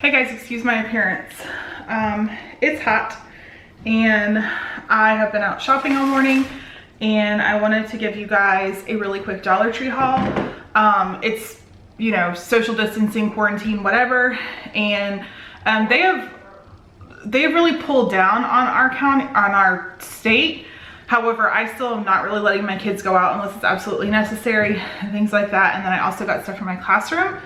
Hey guys, excuse my appearance. It's hot and I have been out shopping all morning and I wanted to give you guys a really quick Dollar Tree haul. It's, you know, social distancing, quarantine, whatever, and they have really pulled down on our county, on our state. However, I still am not really letting my kids go out unless it's absolutely necessary and things like that. And then I also got stuff for my classroom.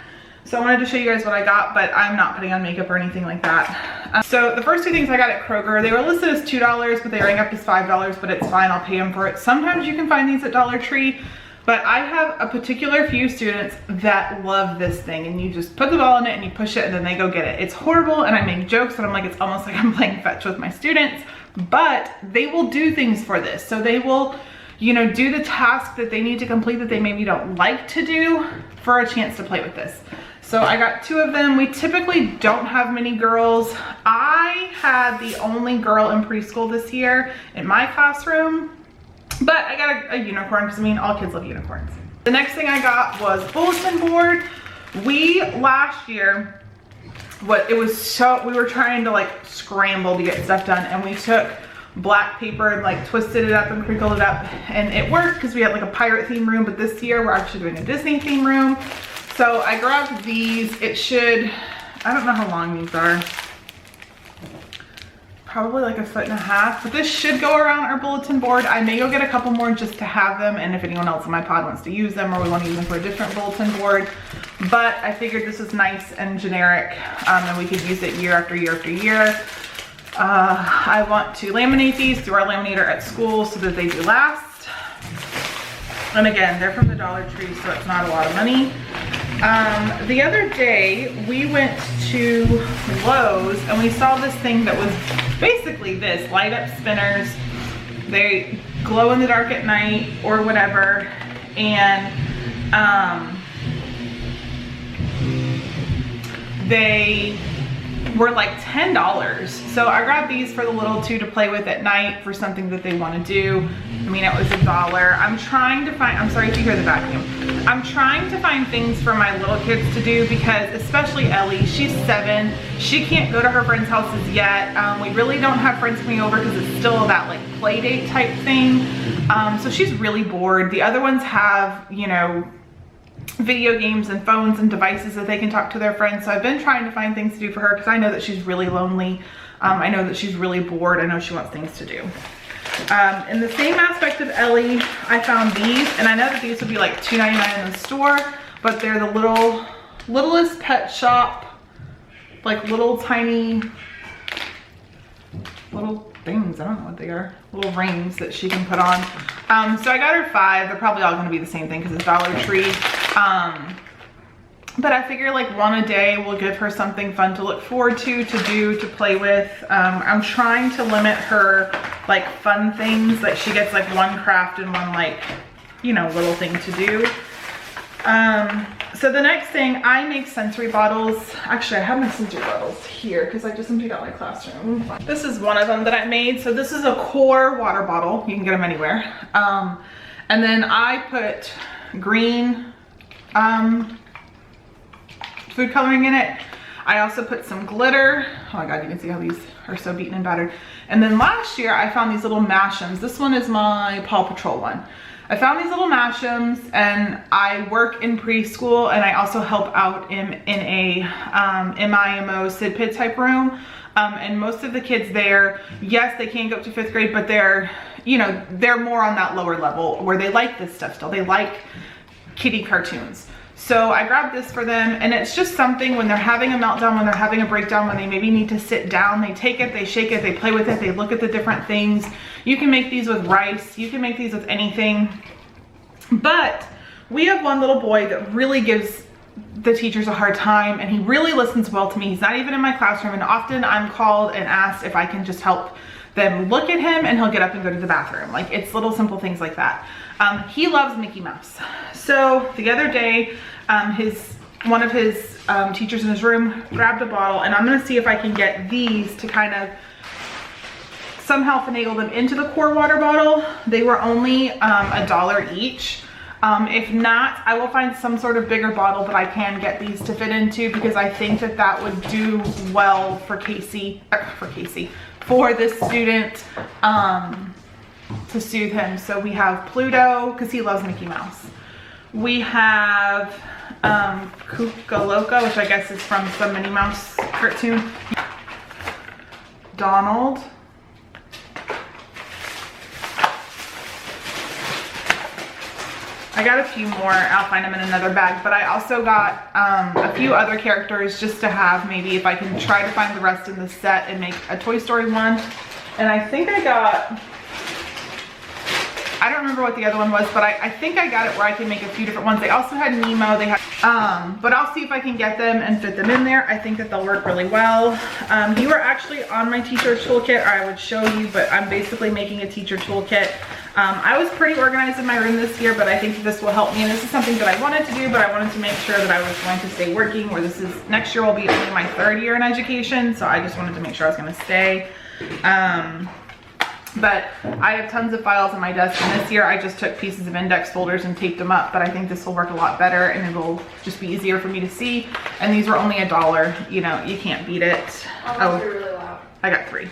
So I wanted to show you guys what I got, but I'm not putting on makeup or anything like that. So the first two things I got at Kroger, they were listed as $2, but they rang up as $5, but it's fine, I'll pay them for it. Sometimes you can find these at Dollar Tree, but I have a particular few students that love this thing, and you just put the ball in it and you push it and then they go get it. It's horrible, and I make jokes and I'm like, it's almost like I'm playing fetch with my students, but they will do things for this. So they will, you know, do the task that they need to complete that they maybe don't like to do for a chance to play with this. So I got two of them. We typically don't have many girls. I had the only girl in preschool this year in my classroom, but I got a unicorn because I mean, all kids love unicorns. The next thing I got was bulletin board. Last year, we were trying to like scramble to get stuff done, and we took black paper and like twisted it up and crinkled it up, and it worked because we had like a pirate theme room, but this year we're actually doing a Disney theme room. So I grabbed these. It should, I don't know how long these are, probably like 1.5 feet, but this should go around our bulletin board. I may go get a couple more just to have them, and if anyone else in my pod wants to use them or we want to use them for a different bulletin board. But I figured this is nice and generic, and we could use it year after year after year. I want to laminate these through our laminator at school so that they do last. And again, they're from the Dollar Tree, so it's not a lot of money. The other day we went to Lowe's and we saw this thing that was basically this, light up spinners. They glow in the dark at night or whatever, and they were like $10. So I grabbed these for the little two to play with at night for something that they want to do. I mean, it was $1. I'm trying to find, I'm sorry if you hear the vacuum. I'm trying to find things for my little kids to do because, especially Ellie, she's 7. She can't go to her friends' houses yet. We really don't have friends coming over because it's still that like play date type thing. So she's really bored. The other ones have, you know, video games and phones and devices that they can talk to their friends. So I've been trying to find things to do for her because I know that she's really lonely. I know that she's really bored. I know she wants things to do. In the same aspect of Ellie, I found these, and I know that these would be like $2.99 in the store, but they're the littlest pet shop, like little tiny little things. I don't know what they are. Little rings that she can put on. So I got her 5. They're probably all going to be the same thing because it's Dollar Tree. But I figure like one a day will give her something fun to look forward to do, to play with. I'm trying to limit her like fun things, that she gets like one craft and one like, you know, little thing to do. So the next thing, I make sensory bottles. Actually, I have my sensory bottles here because I just emptied out my classroom. This is one of them that I made. So this is a core water bottle. You can get them anywhere. And then I put green food coloring in it. I also put some glitter. Oh my God, you can see how these are so beaten and battered. And then last year I found these little mashems. This one is my Paw Patrol one. I found these little mashems, and I work in preschool, and I also help out in a MIMO SIDPID type room. And most of the kids there, yes, they can go up to 5th grade, but they're, you know, they're more on that lower level where they like this stuff still. They like kiddie cartoons. So I grabbed this for them, and it's just something when they're having a meltdown, when they're having a breakdown, when they maybe need to sit down, they take it, they shake it, they play with it, they look at the different things. You can make these with rice, you can make these with anything. But we have one little boy that really gives the teachers a hard time, and he really listens well to me. He's not even in my classroom, and often I'm called and asked if I can just help them look at him, and he'll get up and go to the bathroom. Like, it's little simple things like that. He loves Mickey Mouse. So the other day, one of his teachers in his room grabbed a bottle, and I'm gonna see if I can get these to kind of somehow finagle them into the core water bottle. They were only $1 each. If not, I will find some sort of bigger bottle that I can get these to fit into, because I think that that would do well for for this student, to soothe him. So we have Pluto, because he loves Mickey Mouse. We have Kuka Loka, which I guess is from some Minnie Mouse cartoon. Donald. I got a few more, I'll find them in another bag, but I also got a few other characters just to have, maybe if I can try to find the rest in the set and make a Toy Story one. And I think I got, I don't remember what the other one was, but I think I got it where I can make a few different ones. They also had Nemo, they had, but I'll see if I can get them and fit them in there. I think that they'll work really well. You were actually on my teacher toolkit, or I would show you, but I'm basically making a teacher toolkit. I was pretty organized in my room this year, but I think that this will help me. And this is something that I wanted to do, but I wanted to make sure that I was going to stay working, where this is, next year will be only my 3rd year in education. So I just wanted to make sure I was going to stay. But I have tons of files on my desk, and this year I just took pieces of index folders and taped them up, but I think this will work a lot better and it will just be easier for me to see. And these were only $1, you know, you can't beat it. Oh, you're really loud. I got 3.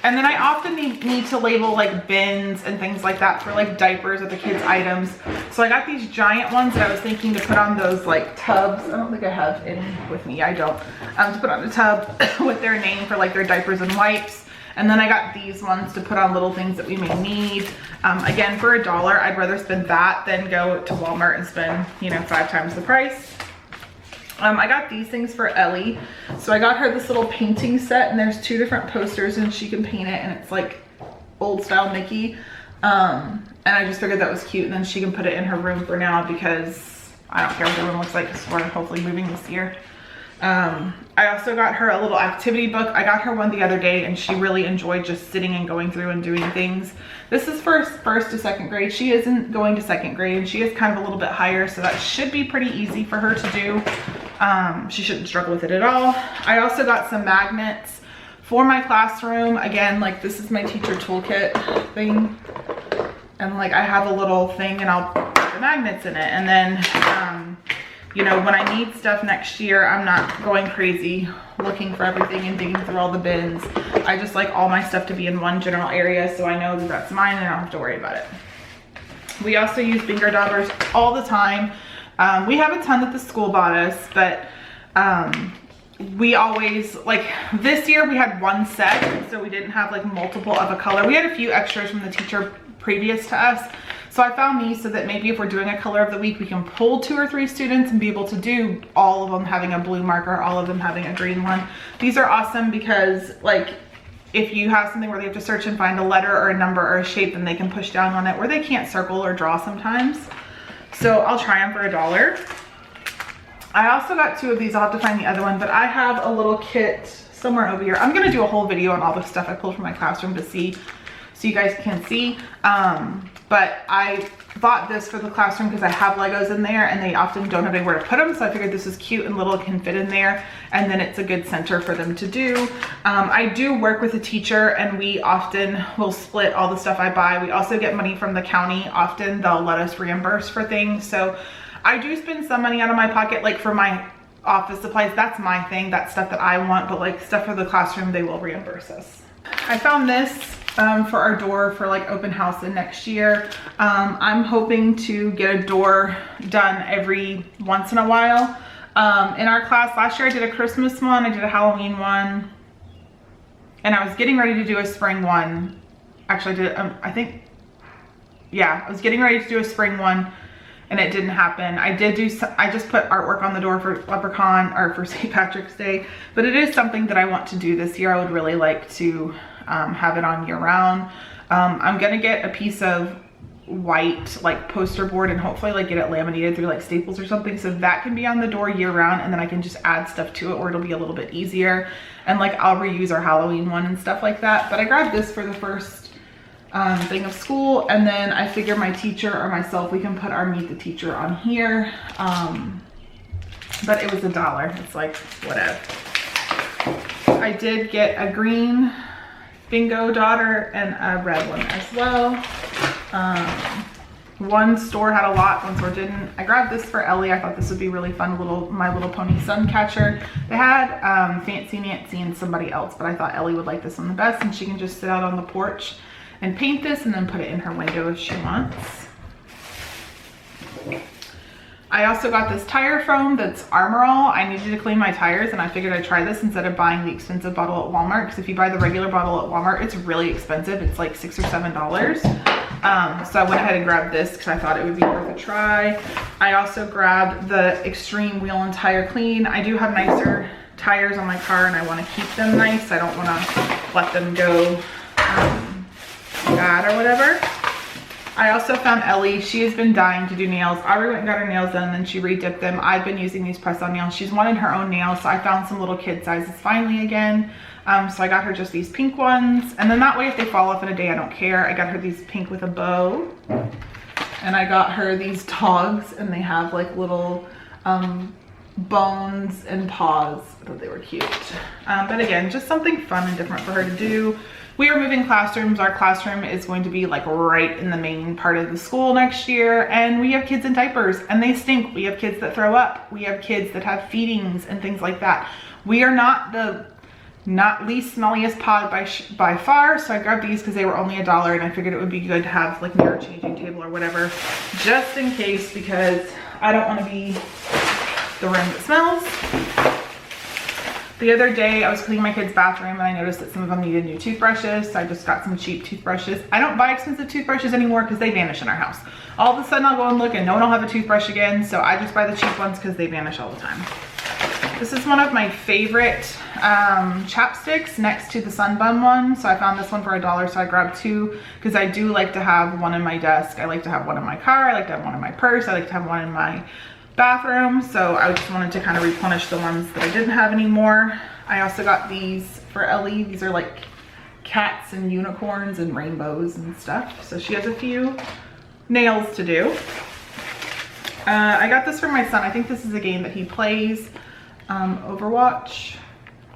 And then I often need to label like bins and things like that for like diapers or the kids' items. So I got these giant ones that I was thinking to put on those like tubs. I don't think I have any with me, I don't. To put on a tub with their name for like their diapers and wipes. And then I got these ones to put on little things that we may need. Again, for $1, I'd rather spend that than go to Walmart and spend, you know, 5 times the price. I got these things for Ellie. So I got her this little painting set, and there's 2 different posters and she can paint it, and it's like old style Mickey. And I just figured that was cute, and then she can put it in her room for now, because I don't care what the room looks like, because we're hopefully moving this year. I also got her a little activity book. I got her one the other day, and she really enjoyed just sitting and going through and doing things. This is for 1st to 2nd grade. She isn't going to 2nd grade, and she is kind of a little bit higher, so that should be pretty easy for her to do. She shouldn't struggle with it at all. I also got some magnets for my classroom. Again, like this is my teacher toolkit thing. And like I have a little thing, and I'll put the magnets in it. And then, you know, when I need stuff next year, I'm not going crazy looking for everything and digging through all the bins. I just like all my stuff to be in one general area, so I know that that's mine and I don't have to worry about it. We also use finger daubers all the time. We have a ton that the school bought us, but we always, like this year we had 1 set, so we didn't have like multiple of a color. We had a few extras from the teacher previous to us. So I found these so that maybe if we're doing a color of the week, we can pull 2 or 3 students and be able to do all of them having a blue marker, all of them having a green one. These are awesome because like if you have something where they have to search and find a letter or a number or a shape, then they can push down on it, where they can't circle or draw sometimes. So I'll try them for $1. I also got 2 of these. I'll have to find the other one, but I have a little kit somewhere over here. I'm gonna do a whole video on all the stuff I pulled from my classroom to see, so you guys can see. But I bought this for the classroom because I have Legos in there and they often don't have anywhere to put them. So I figured this is cute and little, can fit in there. And then it's a good center for them to do. I do work with a teacher, and we often will split all the stuff I buy. We also get money from the county. Often they'll let us reimburse for things. So I do spend some money out of my pocket, like for my office supplies. That's my thing. That's stuff that I want, but like stuff for the classroom, they will reimburse us. I found this for our door for like open house in next year. I'm hoping to get a door done every once in a while. In our class last year, I did a Christmas one, I did a Halloween one, and I was getting ready to do a spring one. Actually, I did, I think, yeah, I was getting ready to do a spring one, and it didn't happen. I just put artwork on the door for Leprechaun, or for St. Patrick's Day, but it is something that I want to do this year. I would really like to have it on year round. I'm gonna get a piece of white like poster board and hopefully like get it laminated through like Staples or something, so that can be on the door year round, and then I can just add stuff to it where it'll be a little bit easier, and like I'll reuse our Halloween one and stuff like that. But I grabbed this for the first thing of school, and then I figure my teacher or myself, we can put our Meet the Teacher on here. But it was $1. It's like whatever. I did get a green bingo daughter and a red one as well. One store had a lot, one store didn't. I grabbed this for Ellie. I thought this would be really fun, My Little Pony sun catcher. They had Fancy Nancy and somebody else, but I thought Ellie would like this one the best, and she can just sit out on the porch and paint this and then put it in her window if she wants. I also got this tire foam that's Armor All. I needed to clean my tires, and I figured I'd try this instead of buying the expensive bottle at Walmart, because if you buy the regular bottle at Walmart, it's really expensive. It's like $6 or $7. So I went ahead and grabbed this because I thought it would be worth a try. I also grabbed the Extreme Wheel and Tire Clean. I do have nicer tires on my car, and I want to keep them nice. I don't want to let them go bad or whatever. I also found Ellie. She has been dying to do nails. Aubrey went and got her nails done, and then she re-dipped them. I've been using these press-on nails. She's wanted her own nails, so I found some little kid sizes finally again. So I got her just these pink ones, and then that way if they fall off in a day, I don't care. I got her these pink with a bow, and I got her these dogs, and they have like little bones and paws. I thought they were cute. But again, just something fun and different for her to do. We are moving classrooms. Our classroom is going to be like right in the main part of the school next year, and we have kids in diapers and they stink. We have kids that throw up. We have kids that have feedings and things like that. We are not the least smelliest pod by far, so I grabbed these because they were only $1, and I figured it would be good to have like mirror changing table or whatever, just in case, because I don't want to be the room that smells. The other day I was cleaning my kids' bathroom, and I noticed that some of them needed new toothbrushes, so I just got some cheap toothbrushes. I don't buy expensive toothbrushes anymore because they vanish in our house. All of a sudden I'll go and look and no one will have a toothbrush again, so I just buy the cheap ones because they vanish all the time. This is one of my favorite chapsticks next to the Sunbum one, so I found this one for $1, so I grabbed two because I do like to have one in my desk. I like to have one in my car. I like to have one in my purse. I like to have one in my bathroom, so I just wanted to kind of replenish the ones that I didn't have anymore. I also got these for Ellie. These are like cats and unicorns and rainbows and stuff, so she has a few nails to do. I got this for my son. I think this is a game that he plays, Overwatch,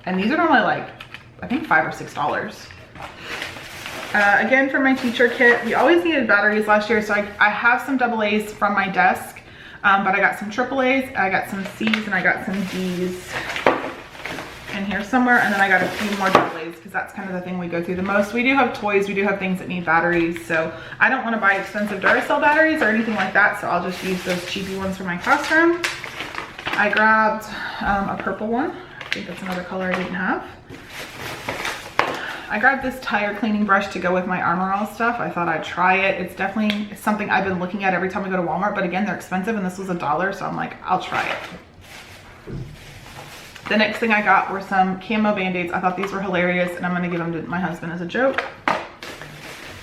and these are normally like I think $5 or $6. Again, for my teacher kit, we always needed batteries last year, so I have some AA's from my desk. But I got some AAA's, I got some C's, and I got some D's in here somewhere, and then I got a few more AA's because that's kind of the thing we go through the most. We do have toys, we do have things that need batteries, so I don't want to buy expensive Duracell batteries or anything like that, so I'll just use those cheapy ones for my classroom. I grabbed a purple one. I think that's another color I didn't have. I grabbed this tire cleaning brush to go with my Armor All stuff. I thought I'd try it. It's definitely something I've been looking at every time I go to Walmart, but again, they're expensive, and this was $1, so I'm like, I'll try it. The next thing I got were some camo band-aids. I thought these were hilarious, and I'm gonna give them to my husband as a joke.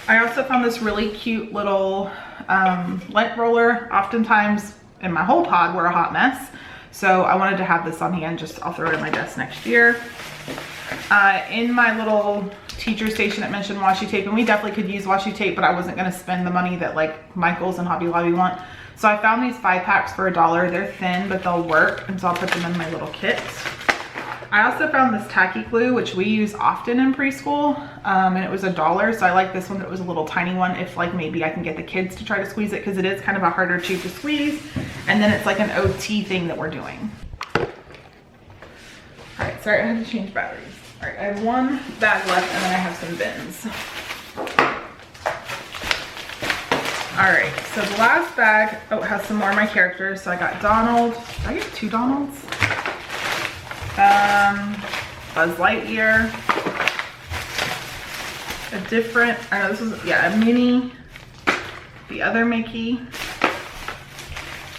I also found this really cute little lint roller. Oftentimes in my whole pod, we're a hot mess, so I wanted to have this on hand. I'll throw it in my desk next year. In my little teacher station it mentioned washi tape, and we definitely could use washi tape, but I wasn't going to spend the money that like Michael's and Hobby Lobby want. So I found these 5-packs for $1. They're thin, but they'll work, and so I'll put them in my little kit. I also found this tacky glue, which we use often in preschool, and it was $1, so I like this one that was a little tiny one if like maybe I can get the kids to try to squeeze it, because it is kind of a harder tube to squeeze, and then it's like an OT thing that we're doing. All right, sorry, I had to change batteries. All right, I have one bag left, and then I have some bins. All right, so the last bag, has some more of my characters. So I got Donald. Did I get 2 Donalds? Buzz Lightyear. A Minnie. The other Mickey.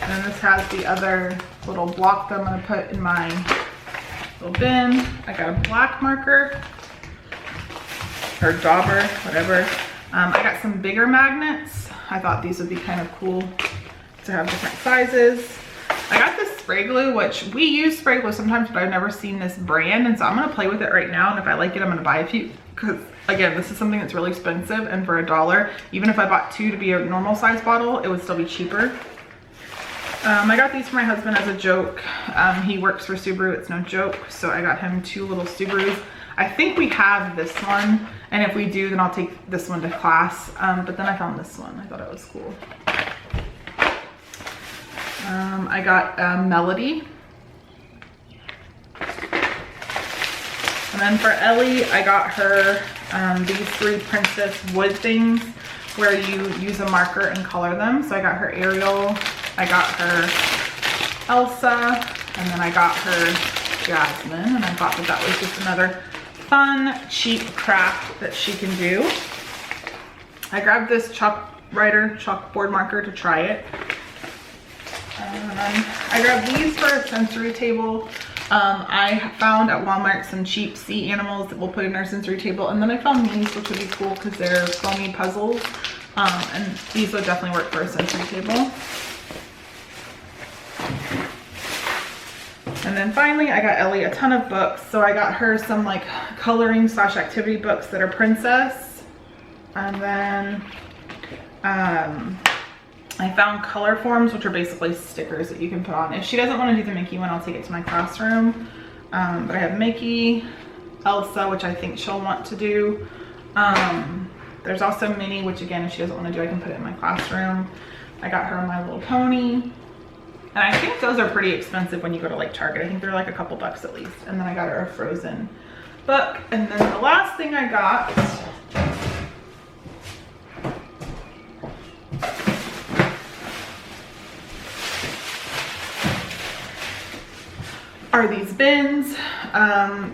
And then this has the other little block that I'm gonna put in my little bin. I got a black marker, or dauber, whatever. I got some bigger magnets. I thought these would be kind of cool to have different sizes. I got this spray glue, which we use spray glue sometimes, but I've never seen this brand, and so I'm gonna play with it right now, and if I like it, I'm gonna buy a few, because again, this is something that's really expensive, and for $1, even if I bought 2 to be a normal size bottle, it would still be cheaper. I got these for my husband as a joke. He works for Subaru, it's no joke, so I got him 2 little Subarus. I think we have this one, and if we do, then I'll take this one to class. But then I found this one. I thought it was cool. I got Melody. And then for Ellie, I got her these 3 princess wood things where you use a marker and color them. So I got her Ariel, I got her Elsa, and then I got her Jasmine. And I thought that that was just another fun, cheap craft that she can do. I grabbed this chalkboard marker to try it. I grabbed these for a sensory table. I found at Walmart some cheap sea animals that we'll put in our sensory table, and then I found these, which would be cool because they're foamy puzzles, and these would definitely work for a sensory table. And then finally, I got Ellie a ton of books. So I got her some like coloring / activity books that are princess, and then I found color forms, which are basically stickers that you can put on. If she doesn't want to do the Mickey one, I'll take it to my classroom. But I have Mickey, Elsa, which I think she'll want to do. There's also Minnie, which again, if she doesn't want to do, I can put it in my classroom. I got her My Little Pony. And I think those are pretty expensive when you go to like Target. I think they're like a couple bucks at least. And then I got her a Frozen book. And then the last thing I got are these bins.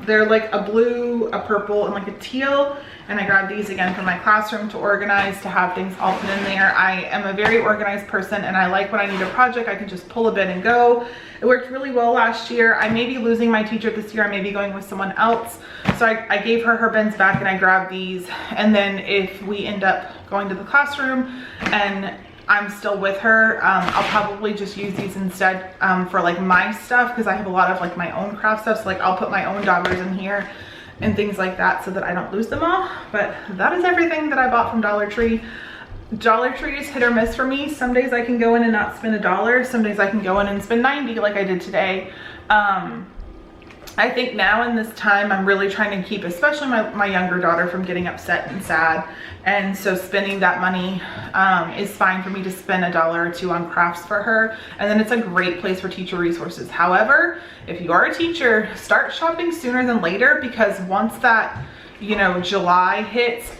They're like a blue, a purple, and like a teal. And I grabbed these again for my classroom to organize, to have things all put in there. I am a very organized person, and I like when I need a project, I can just pull a bin and go. It worked really well last year. I may be losing my teacher this year. I may be going with someone else. So I gave her bins back and I grabbed these. And then if we end up going to the classroom and I'm still with her, I'll probably just use these instead for like my stuff, because I have a lot of like my own craft stuff. So like I'll put my own daubers in here and things like that so that I don't lose them all. But that is everything that I bought from Dollar Tree. Dollar Tree is hit or miss for me. Some days I can go in and not spend $1. Some days I can go in and spend 90 like I did today. I think now in this time, I'm really trying to keep, especially my younger daughter, from getting upset and sad. And so spending that money is fine for me to spend $1 or $2 on crafts for her. And then it's a great place for teacher resources. However, if you are a teacher, start shopping sooner than later, because once that, you know, July hits,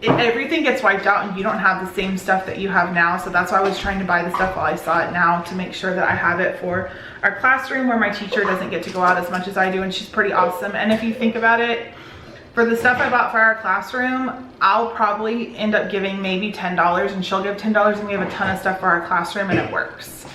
everything gets wiped out and you don't have the same stuff that you have now. So that's why I was trying to buy the stuff while I saw it now, to make sure that I have it for our classroom, where my teacher doesn't get to go out as much as I do, and she's pretty awesome. And if you think about it, for the stuff I bought for our classroom, I'll probably end up giving maybe $10, and she'll give $10, and we have a ton of stuff for our classroom, and it works.